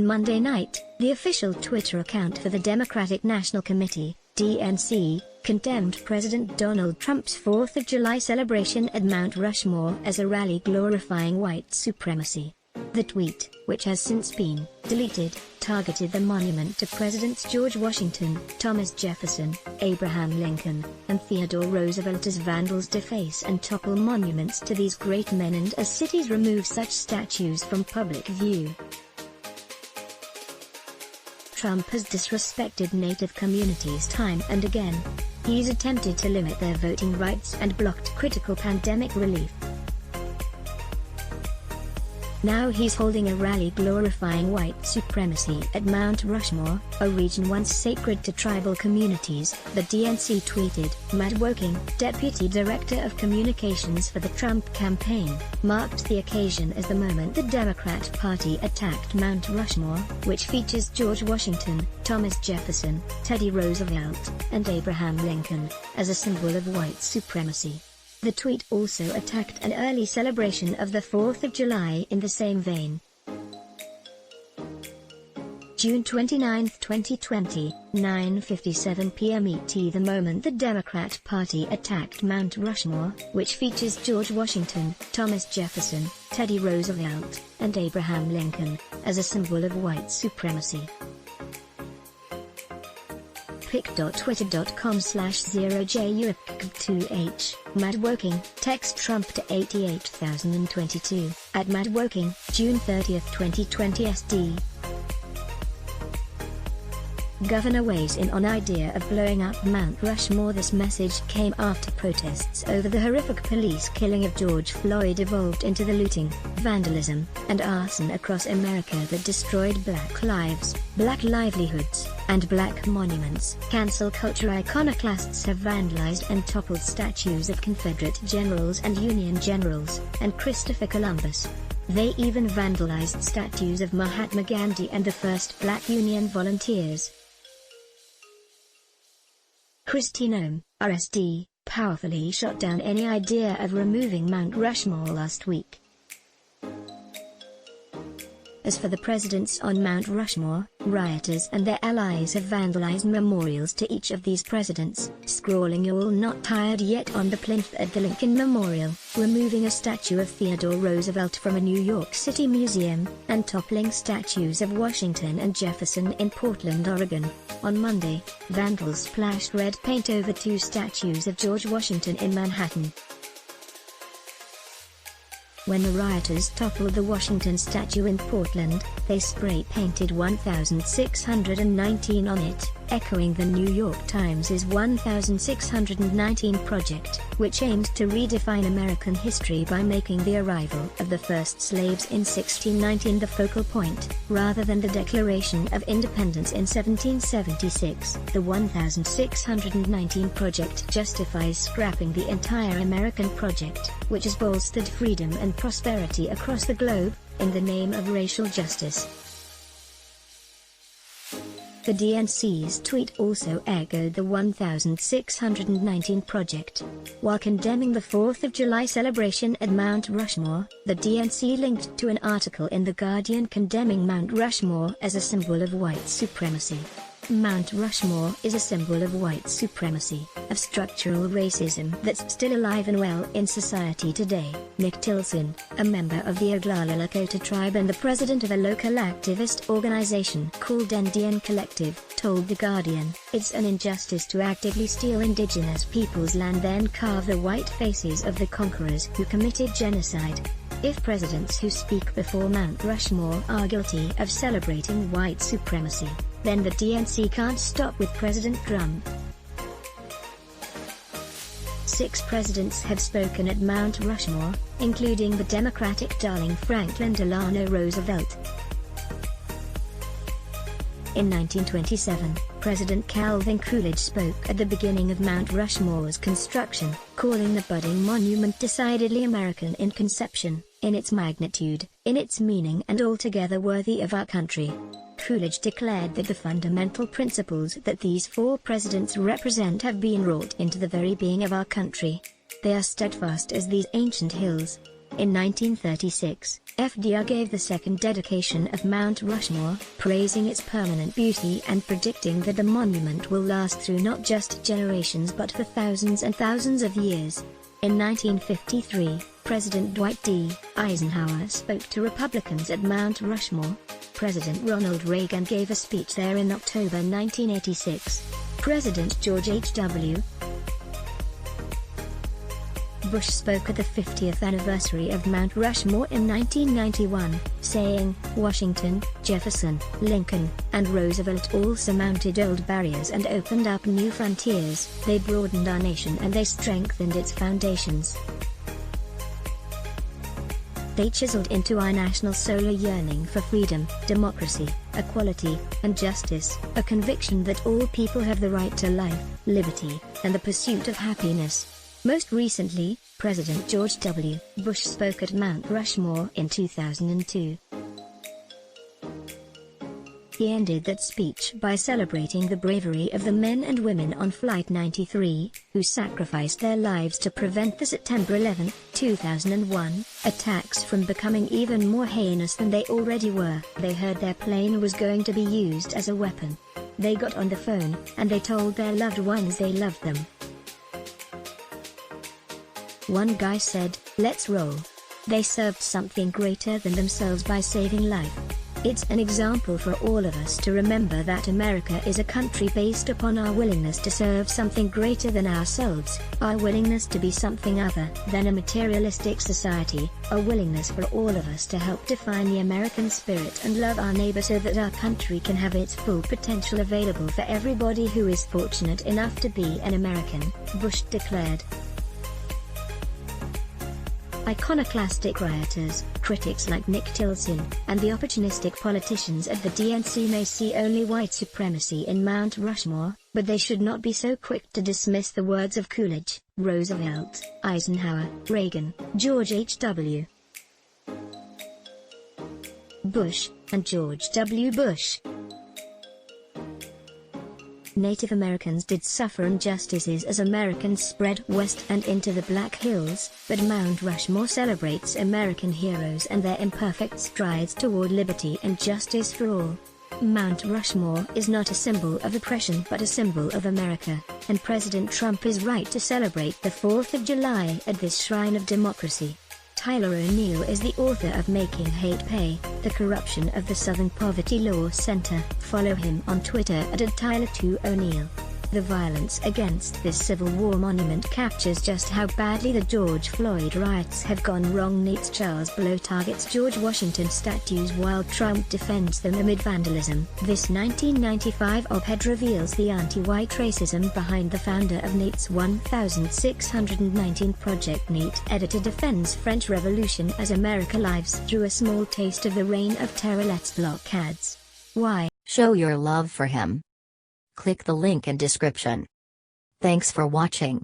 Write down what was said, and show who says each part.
Speaker 1: Monday night, the official Twitter account for the Democratic National Committee, DNC, condemned President Donald Trump's 4th of July celebration at Mount Rushmore as a rally glorifying white supremacy. The tweet, which has since been deleted, targeted the monument to Presidents George Washington, Thomas Jefferson, Abraham Lincoln, and Theodore Roosevelt as vandals deface and topple monuments to these great men and as cities remove such statues from public view. Trump has disrespected Native communities time and again. He's attempted to limit their voting rights and blocked critical pandemic relief. Now he's holding a rally glorifying white supremacy at Mount Rushmore, a region once sacred to tribal communities, the DNC tweeted. Matt Woking, Deputy Director of Communications for the Trump campaign, marked the occasion as the moment the Democrat Party attacked Mount Rushmore, which features George Washington, Thomas Jefferson, Teddy Roosevelt, and Abraham Lincoln, as a symbol of white supremacy. The tweet also attacked an early celebration of the 4th of July in the same vein. June 29, 2020, 9:57 p.m. ET. The moment the Democrat Party attacked Mount Rushmore, which features George Washington, Thomas Jefferson, Teddy Roosevelt, and Abraham Lincoln, as a symbol of white supremacy. pic.twitter.com/0JUIP2H, Matt Woking, text Trump to 88022, at Matt Woking, June 30, 2020 SD. Governor weighs in on idea of blowing up Mount Rushmore. This message came after protests over the horrific police killing of George Floyd evolved into the looting, vandalism, and arson across America that destroyed black lives, black livelihoods, and black monuments. Cancel culture iconoclasts have vandalized and toppled statues of Confederate generals and Union generals, and Christopher Columbus. They even vandalized statues of Mahatma Gandhi and the first black Union volunteers. Kristi Noem, RSD, powerfully shot down any idea of removing Mount Rushmore last week. As for the presidents on Mount Rushmore, rioters and their allies have vandalized memorials to each of these presidents, scrawling "You're not tired yet" on the plinth at the Lincoln Memorial, removing a statue of Theodore Roosevelt from a New York City museum, and toppling statues of Washington and Jefferson in Portland, Oregon. On Monday, vandals splashed red paint over two statues of George Washington in Manhattan. When the rioters toppled the Washington statue in Portland, they spray-painted 1619 on it, echoing the New York Times' 1619 project, which aimed to redefine American history by making the arrival of the first slaves in 1619 the focal point, rather than the Declaration of Independence in 1776. The 1619 project justifies scrapping the entire American project, which has bolstered freedom and prosperity across the globe, in the name of racial justice. The DNC's tweet also echoed the 1619 project. While condemning the 4th of July celebration at Mount Rushmore, the DNC linked to an article in The Guardian condemning Mount Rushmore as a symbol of white supremacy. Mount Rushmore is a symbol of white supremacy, of structural racism that's still alive and well in society today. Nick Tilson, a member of the Oglala Lakota tribe and the president of a local activist organization called Indian Collective, told The Guardian, "It's an injustice to actively steal indigenous people's land then carve the white faces of the conquerors who committed genocide. If presidents who speak before Mount Rushmore are guilty of celebrating white supremacy, then the DNC can't stop with President Trump." 6 presidents have spoken at Mount Rushmore, including the Democratic darling Franklin Delano Roosevelt. In 1927, President Calvin Coolidge spoke at the beginning of Mount Rushmore's construction, calling the budding monument decidedly American in conception, in its magnitude, in its meaning, and altogether worthy of our country. Coolidge declared that the fundamental principles that these 4 presidents represent have been wrought into the very being of our country. They are steadfast as these ancient hills. In 1936, FDR gave the second dedication of Mount Rushmore, praising its permanent beauty and predicting that the monument will last through not just generations but for thousands and thousands of years. In 1953, President Dwight D. Eisenhower spoke to Republicans at Mount Rushmore. President Ronald Reagan gave a speech there in October 1986. President George H.W. Bush spoke at the 50th anniversary of Mount Rushmore in 1991, saying, "Washington, Jefferson, Lincoln, and Roosevelt all surmounted old barriers and opened up new frontiers. They broadened our nation and they strengthened its foundations. They chiseled into our national soul a yearning for freedom, democracy, equality, and justice, a conviction that all people have the right to life, liberty, and the pursuit of happiness." Most recently, President George W. Bush spoke at Mount Rushmore in 2002. He ended that speech by celebrating the bravery of the men and women on Flight 93, who sacrificed their lives to prevent the September 11, 2001, attacks from becoming even more heinous than they already were. They heard their plane was going to be used as a weapon. They got on the phone, and they told their loved ones they loved them. One guy said, "Let's roll." They served something greater than themselves by saving life. It's an example for all of us to remember that America is a country based upon our willingness to serve something greater than ourselves, our willingness to be something other than a materialistic society, a willingness for all of us to help define the American spirit and love our neighbor so that our country can have its full potential available for everybody who is fortunate enough to be an American, Bush declared. Iconoclastic rioters, critics like Nick Tilson, and the opportunistic politicians at the DNC may see only white supremacy in Mount Rushmore, but they should not be so quick to dismiss the words of Coolidge, Roosevelt, Eisenhower, Reagan, George H.W. Bush, and George W. Bush. Native Americans did suffer injustices as Americans spread west and into the Black Hills, but Mount Rushmore celebrates American heroes and their imperfect strides toward liberty and justice for all. Mount Rushmore is not a symbol of oppression but a symbol of America, and President Trump is right to celebrate the 4th of July at this shrine of democracy. Tyler O'Neill is the author of Making Hate Pay, The Corruption of the Southern Poverty Law Center. Follow him on Twitter at @Tyler2O'Neill. The violence against this Civil War monument captures just how badly the George Floyd riots have gone wrong. Nate's Charles Blow targets George Washington statues while Trump defends them amid vandalism. This 1995 op-ed reveals the anti-white racism behind the founder of Nate's 1619 project. Nate editor defends French Revolution as America lives through a small taste of the reign of terror. Let's block ads. Why?
Speaker 2: Show your love for him. Click the link in description. Thanks for watching.